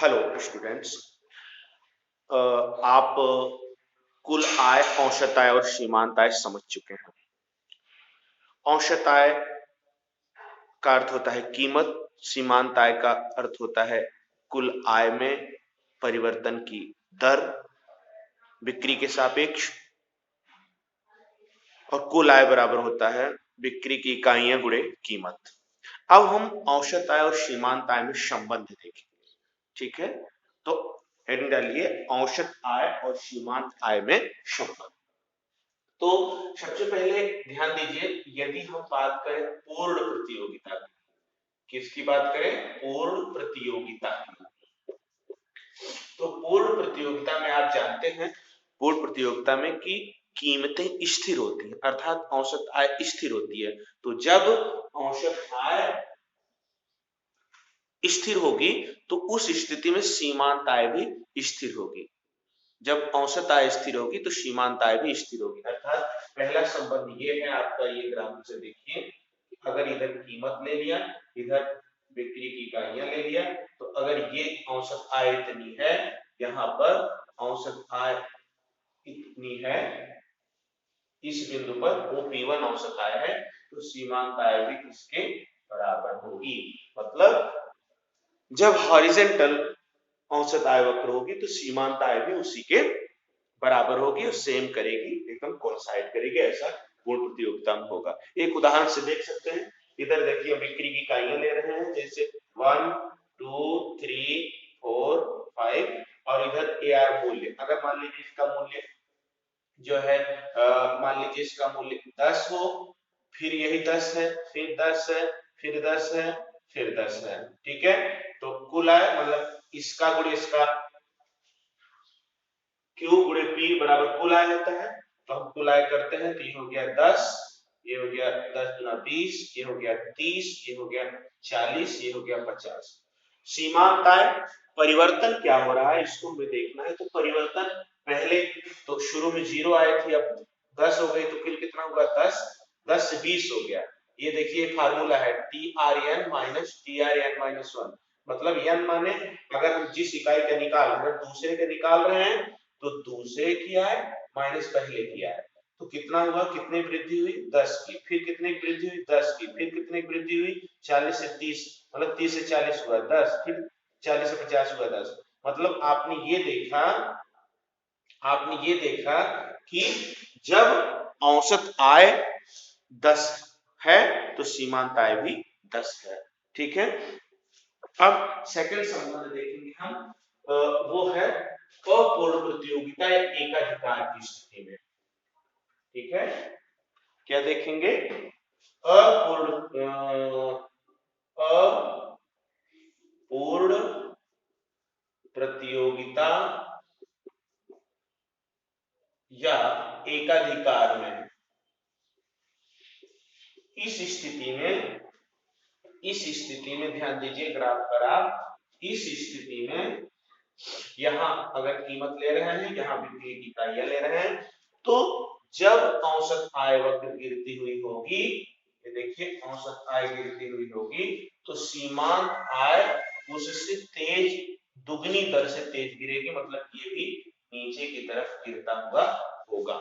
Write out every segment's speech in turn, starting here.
Hello students. आप कुल आय, औसत आय और सीमांत आय समझ चुके हैं। औसत आय का अर्थ होता है कीमत, सीमांत आय का अर्थ होता है कुल आय में परिवर्तन की दर बिक्री के सापेक्ष, और कुल आय बराबर होता है बिक्री की इकाइयां गुणे कीमत। अब हम औसत आय और सीमांत आय में संबंध देखेंगे। ठीक है, तो हेडिंग डालिए औसत आय और सीमांत आय में संबंध। तो सबसे पहले ध्यान दीजिए, यदि हम बात करें पूर्ण प्रतियोगिता की, किसकी बात करें? पूर्ण प्रतियोगिता की। तो पूर्ण प्रतियोगिता में आप जानते हैं, पूर्ण प्रतियोगिता में कि कीमतें स्थिर होती हैं, अर्थात औसत आय स्थिर होती है। तो जब औसत आय स्थिर होगी तो उस स्थिति में सीमांत आय भी स्थिर होगी। जब औसत आय स्थिर होगी तो सीमांत आय भी स्थिर होगी। अर्थात पहला संबंध ये है आपका, ये ग्राफ से देखिए, अगर इधर कीमत ले लिया, इधर बिक्री की इकाइयां ले लिया, तो अगर ये औसत आय इतनी है, यहाँ पर औसत आय इतनी है, इस बिंदु पर वो P1 औसत आय है, तो सीमांत आय भी इसके बराबर होगी। मतलब जब हॉरिजॉन्टल औसत आय वक्र होगी तो सीमांत आय भी उसी के बराबर होगी और सेम करेगी, एकदम कोइंसाइड करेगी। ऐसा पूर्ण प्रतियोगिता में होगा। एक उदाहरण से देख सकते हैं, इधर देखिए बिक्री की इकाइयां ले रहे हैं, जैसे 1 2 3 4 5, और इधर AR मूल्य, अगर मान लीजिए इसका मूल्य जो है मान लीजिए इसका मूल्य 10 हो, फिर यही 10 है, फिर 10 है, फिर 10 है, फिर 10 है। ठीक है, तो कुल आय मतलब इसका गुणे इसका, Q गुणे P बराबर कुल आय होता है। तो हम कुल आय करते हैं, तो ये हो गया 10, ये हो गया 10 गुना 20, ये हो गया 30, ये हो गया 40, ये हो गया 50। सीमांत आय परिवर्तन क्या हो रहा है इसको हमें देखना है। तो परिवर्तन पहले तो शुरू में 0 आई थी, अब 10 हो गई, तो फिर कितना होगा? 10, 10 से 20 हो गया। ये देखिए फार्मूला है TRN माइनस TRN माइनस 1, मतलब n माने अगर हम जिस इकाई का निकाल, अगर दूसरे का निकाल रहे हैं तो दूसरे की आय माइनस पहले की आय, तो कितना हुआ? कितनी वृद्धि हुई? 10 की। फिर कितनी वृद्धि हुई? 10 की। फिर कितनी वृद्धि हुई? 40 से 30, मतलब 30 से 40 हुआ 10, फिर 40 से 50 हुआ 10। मतलब आपने ये देखा कि जब औसत आय 10 है तो सीमांत आय भी 10 है। ठीक है, अब सेकंड संबंध देखेंगे हम, वो है अपूर्ण प्रतियोगिता या एकाधिकार की स्थिति में। ठीक है, क्या देखेंगे? अपूर्ण प्रतियोगिता या एकाधिकार में, इस स्थिति में ध्यान दीजिए ग्राफ पर आप, इस स्थिति में यहां अगर कीमत ले रहे हैं, यहां बिक्री की इकाइयां ले रहे हैं, तो जब औसत आय वक्र गिरती हुई होगी, ये देखिए औसत आय गिरती हुई होगी, तो सीमांत आय उससे तेज, दुगनी दर से तेज गिरेगी, मतलब ये भी नीचे की तरफ गिरता हुआ होगा।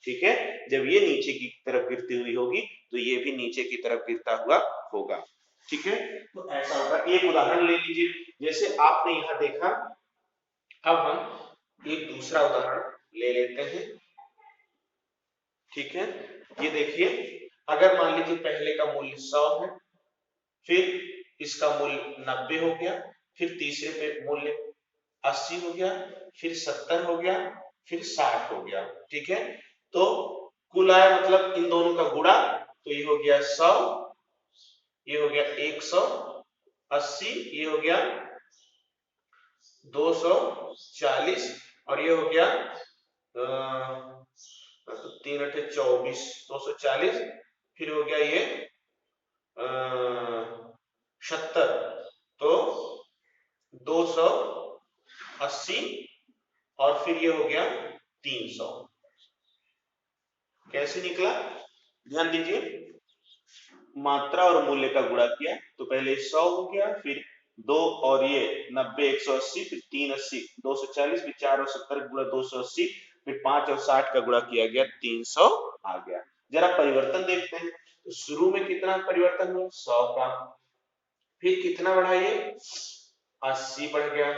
ठीक है, जब ये नीचे की तरफ गिरती हुई होगी तो ये भी नीचे की तरफ गिरता हुआ होगा। ठीक है, तो ऐसा होगा। एक उदाहरण ले लीजिए, जैसे आपने यहां देखा, अब हम एक दूसरा उदाहरण ले लेते हैं। ठीक है, ये देखिए, अगर मान लीजिए पहले का मूल्य 100 है, फिर इसका मूल्य 90 हो गया, फिर तीसरे पे मूल्य 80 हो गया, फिर 70 हो गया, फिर 60 हो गया। ठीक है, तो कुल आय मतलब इन दोनों का गुणा, तो ये हो गया 100, ये हो गया 180, ये हो गया 240, और ये हो गया 3 8 24, 240, फिर हो गया ये 70, तो 280, और फिर ये हो गया 300। कैसे निकला? ध्यान दीजिए, मात्रा और मूल्य का गुणा किया, तो पहले 100 हो गया, फिर 2 और ये 90 180, फिर 3 80 240, फिर 4 और 70 गुणा 280, फिर 5 और 60 का गुणा किया गया 300 आ गया। जरा परिवर्तन देखते हैं, तो शुरू में कितना परिवर्तन हुआ 100 का, फिर कितना बढ़ा ये 80 बढ़ गया,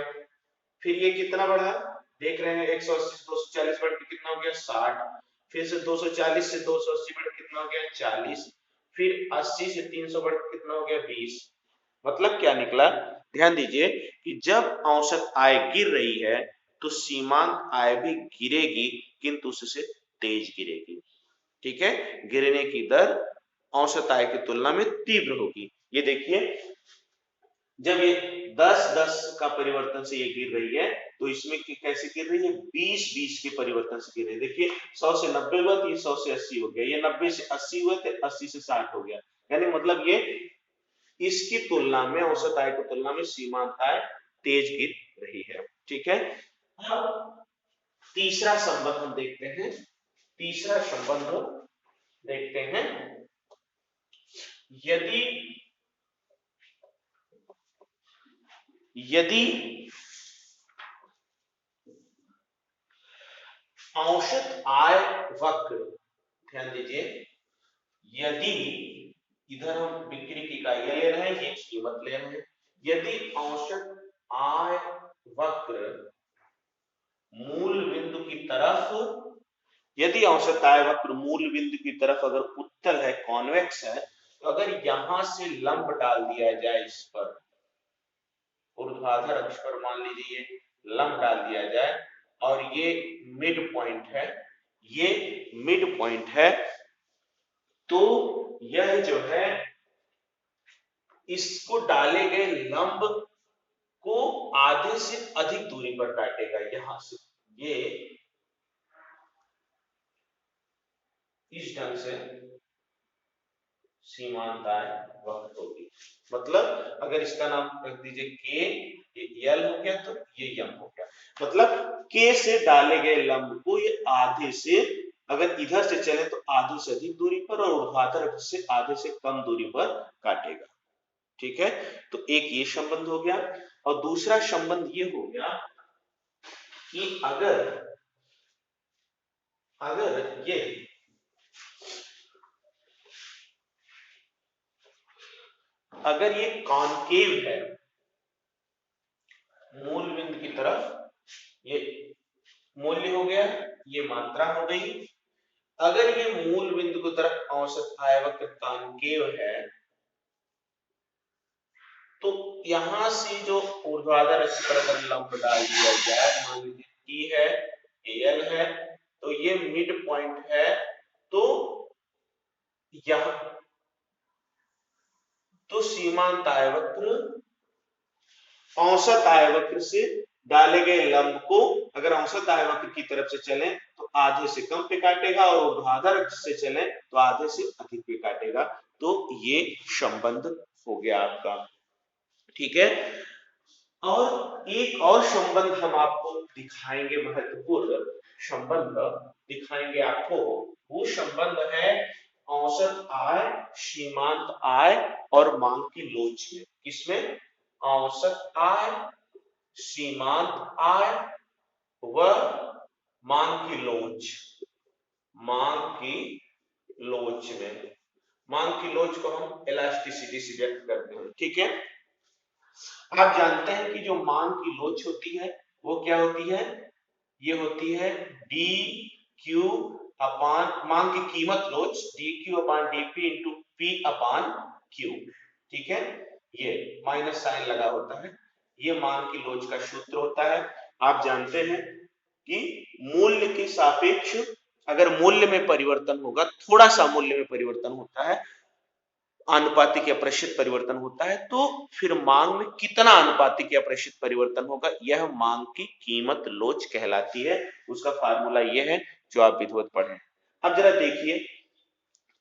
फिर ये कितना बढ़ा देख रहे हैं 180 से 240 बढ़ के कितना हो गया 60, फिर से 240 से 280 बढ़ के कितना हो गया 40, फिर 80 से 300 बढ़ के कितना हो गया 20। मतलब क्या निकला, ध्यान दीजिए कि जब औसत आय गिर रही है तो सीमांत आय भी गिरेगी, किंतु उससे तेज गिरेगी। ठीक है, गिरने की दर औसत आय की तुलना में तीव्र होगी। ये देखिए जब ये 10-10 का परिवर्तन से ये गिर रही है तो इसमें कैसे गिर रही है 20-20 के परिवर्तन से गिर रही है। देखिए 100 से 90 हुआ तो ये 100 से 80 हो गया, ये 90 से 80 हुआ तो 80 से 60 हो गया। यानी मतलब ये इसकी तुलना में औसत आय की तुलना में सीमांत आय तेज गिर रही है। ठीक है, अब तीसरा संबंध हम देखते हैं, तीसरा संबंध देखते हैं, यदि यदि औसत आय वक्र, ध्यान दीजिए, यदि इधर हम बिक्री की इकाइयां ले रहे हैं, ये कीमत ले रहे हैं, यदि औसत आय वक्र मूल बिंदु की तरफ, यदि औसत आय वक्र मूल बिंदु की तरफ अगर उत्तल है, कॉन्वेक्स है, तो अगर यहां से लंब डाल दिया जाए इस पर, ऊर्ध्वाधर अक्ष पर मान लीजिए लंब डाल दिया जाए और ये मिड पॉइंट है, ये मिड पॉइंट है, तो यह जो है इसको डाले गए लंब को आधे से अधिक दूरी पर काटेगा। यहां से ये इस ढंग से सीमांत आय वक्र होगी। मतलब अगर इसका नाम रख दीजिए के, ये एल हो गया तो ये एम हो गया। मतलब के से डाले गए लंब को ये आधे से, अगर इधर से चले तो आधे से अधिक दूरी पर और ऊर्ध्वाधर अक्ष से आधे से कम दूरी पर काटेगा। ठीक है, तो एक ये संबंध हो गया, और दूसरा संबंध ये हो गया कि अगर ये कॉन्केव है मूल बिंदु की तरफ, ये मूल्य हो गया, ये मात्रा हो गई, अगर ये मूल बिंदु की तरफ औसत आय वक्र कॉन्केव है तो यहां से जो ऊर्ध्वाधर अक्ष पर अगर लंब डाल दिया जाए, मान लीजिए टी है, एल है, तो ये मिड पॉइंट है, तो यह तो सीमांत आय वक्र औसत आय वक्र से डाले गए लंब को अगर औसत आय वक्र की तरफ से चलें तो आधे से कम पे काटेगा और ऊर्ध्वाधर अक्ष से चलें तो आधे से अधिक पे काटेगा। तो ये संबंध हो गया आपका। ठीक है, और एक और संबंध हम आपको दिखाएंगे, महत्वपूर्ण संबंध दिखाएंगे आपको, वो संबंध है औसत आय, सीमांत आय और मांग की लोच में। किसमें? औसत आय, सीमांत आय व मांग की लोच, मांग की लोच में। मांग की लोच को हम इलास्टिसिटी से व्यक्त करते हैं। ठीक है, आप जानते हैं कि जो मांग की लोच होती है वो क्या होती है, ये होती है डी क्यू अपान मांग की कीमत लोच, d q upon dp into p upon q. ठीक है, ये माइनस साइन लगा होता है, ये मांग की लोच का सूत्र होता है। आप जानते हैं कि मूल्य के सापेक्ष अगर मूल्य में परिवर्तन होगा, थोड़ा सा मूल्य में परिवर्तन होता है, आनुपातिक या प्रेषित परिवर्तन होता है, तो फिर मांग में कितना आनुपातिक या प्रेषित परिवर्तन होगा, यह मांग की कीमत लोच कहलाती है। उसका फार्मूला यह है जो आप विधिवत पढ़े। अब जरा देखिए,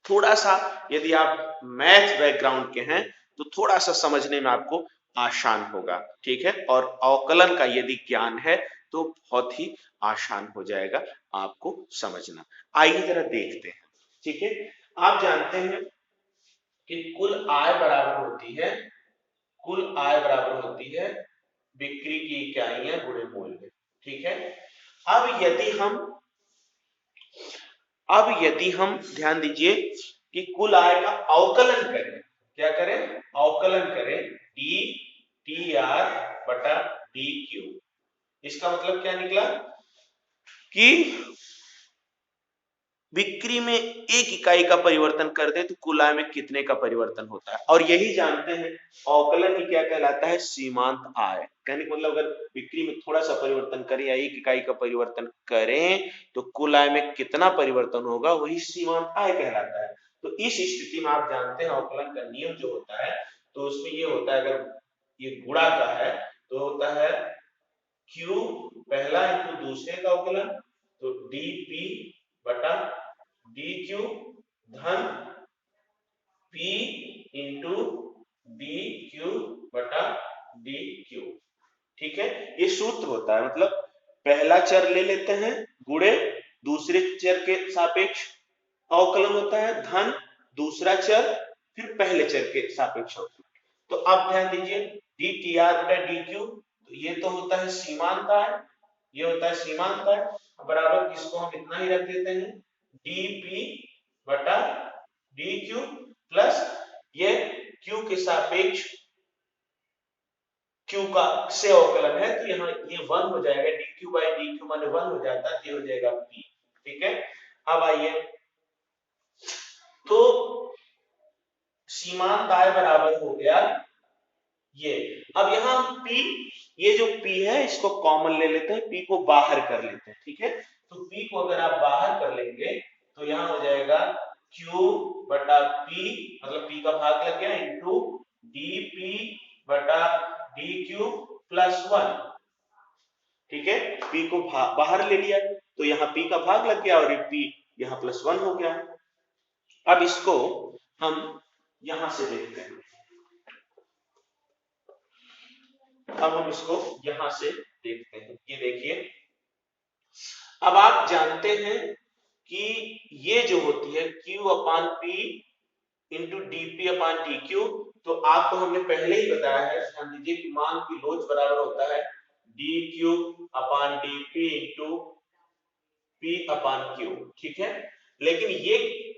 थोड़ा सा यदि आप मैथ बैकग्राउंड के हैं तो थोड़ा सा समझने में आपको आसान होगा। ठीक है, और अवकलन का यदि ज्ञान है तो बहुत ही आसान हो जाएगा आपको समझना। आइए जरा देखते हैं। ठीक है, आप जानते हैं कि कुल आय बराबर होती है कुल आय बराबर होती है बिक्री की इकाइयां गुणे मूल्य। ठीक है। अब यदि हम ध्यान दीजिए कि कुल आय का अवकलन करें, क्या करें, अवकलन करें डी टी आर बटा डी क्यू। इसका मतलब क्या निकला कि बिक्री में एक इकाई का परिवर्तन कर दे तो कुल आय में कितने का परिवर्तन होता है। और यही जानते हैं अवकलन ही क्या कहलाता है, सीमांत आय। कहने का मतलब अगर बिक्री में थोड़ा सा परिवर्तन करें या एक इकाई का परिवर्तन करें तो कुल आय में कितना परिवर्तन होगा, वही सीमांत आय कहलाता है। तो इस स्थिति में आप जानते हैं अवकलन का नियम जो होता है, तो उसमें ये होता है, अगर ये गुणा का है तो होता है Q पहला इंटू दूसरे का अवकलन, तो dP बटा dQ धन P इंटू dQ बटा dQ। ठीक है, ये सूत्र होता है, मतलब पहला चर ले लेते हैं गुणे दूसरे चर के सापेक्ष अवकलन होता है, धन दूसरा चर फिर पहले चर के सापेक्ष अवकलन। तो अब ध्यान दीजिए dTR बटा dQ, तो ये तो होता है सीमांत आय, ये होता है सीमांत आय, बराबर इसको हम इतना ही रख देते हैं dP बटा dQ प्लस ये Q के सापेक्ष Q का से अवकलन है, तो यहाँ ये 1 हो जाएगा, dQ बाई dQ माने 1 हो जाता है, ये हो जाएगा P। ठीक है, अब आइए तो सीमांत आय बराबर हो गया ये। अब यहाँ P, ये जो P है इसको कॉमन ले लेते हैं, P को बाहर कर लेते हैं। ठीक है, तो P को अगर आप बाहर कर लेंगे तो यहाँ हो जाएगा Q बटा P, मतलब P का भाग लग गया, इंटू dP बटा dQ प्लस 1। ठीक है, P को बाहर ले लिया तो यहाँ P का भाग लग गया और ये P यहाँ प्लस 1 हो गया। अब इसको हम यहां से देखते हैं, अब हम इसको यहां से देखते हैं, ये देखिए अब आप जानते हैं कि ये जो होती है Q अपान P इंटू dP अपान dQ, तो आपको हमने पहले ही बताया है, ध्यान दीजिए कि मान की लोच बराबर होता है dQ अपान dP इंटू P अपान Q। ठीक है, लेकिन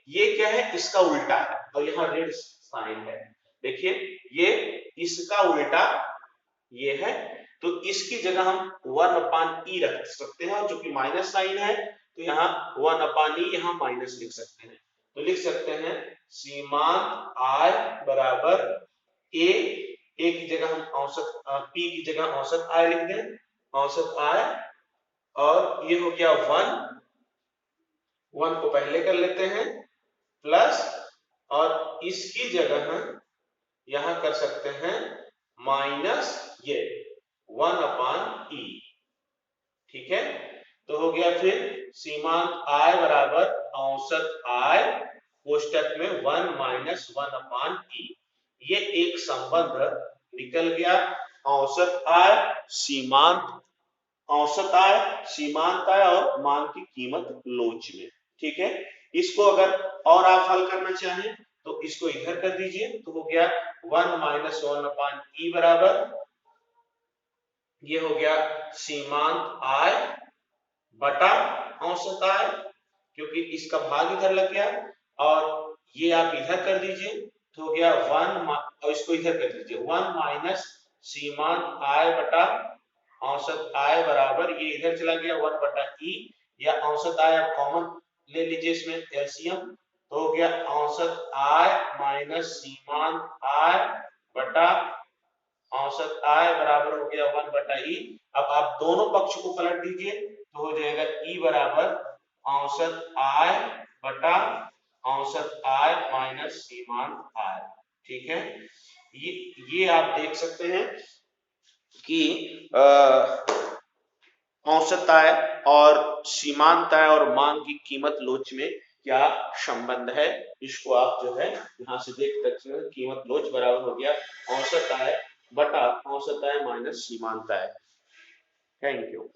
ये क्या है, इसका उल्टा है और यहाँ रेड साइन है, देखिए ये इसका उल्टा ये है, तो इसकी जगह हम 1 अपान ई रख सकते हैं, और जो कि माइनस साइन है तो यहाँ 1 अपान ई यहाँ माइनस लिख सकते हैं। तो लिख सकते हैं सीमांत आय बराबर ए की जगह हम औसत पी की जगह औसत आय लिख दें, औसत आय, और ये हो गया 1 को पहले कर लेते हैं प्लस, और इसकी जगह हम यहां कर सकते हैं माइनस ये 1 अपान ई। ठीक है, तो हो गया फिर सीमांत आय बराबर औसत आय कोष्टक में 1 माइनस 1 अपान ई। ये एक संबंध निकल गया, औसत आय सीमांत आय और मांग की कीमत लोच में। ठीक है, इसको अगर और आप हल करना चाहें तो इसको इधर कर दीजिए, तो हो गया 1 माइनस 1 अपान ई बराबर, ये हो गया सीमांत आय बटा औसत आय, क्योंकि इसका भाग इधर लग गया, और ये आप इधर कर दीजिए तो हो गया 1, और इसको इधर कर दीजिए 1 माइनस सीमांत आय बटा औसत आय बराबर, ये इधर चला गया 1 बटा ई, या औसत आय आप कॉमन ले लीजिए इसमें एलसीएम, तो हो गया औसत आय माइनस सीमांत आय बटा औसत आय बराबर हो गया 1 बटा ई। अब आप दोनों पक्ष को पलट दीजिए तो हो जाएगा ई बराबर औसत आय बटा औसत आय माइनस सीमांत आय। ठीक है, ये आप देख सकते हैं कि औसत आय और सीमांत आय और मांग की कीमत लोच में क्या संबंध है, इसको आप जो है यहां से देख सकते हैं, कीमत लोच बराबर हो गया औसत आय बटा औसत आय माइनस सीमांत आय। Thank you.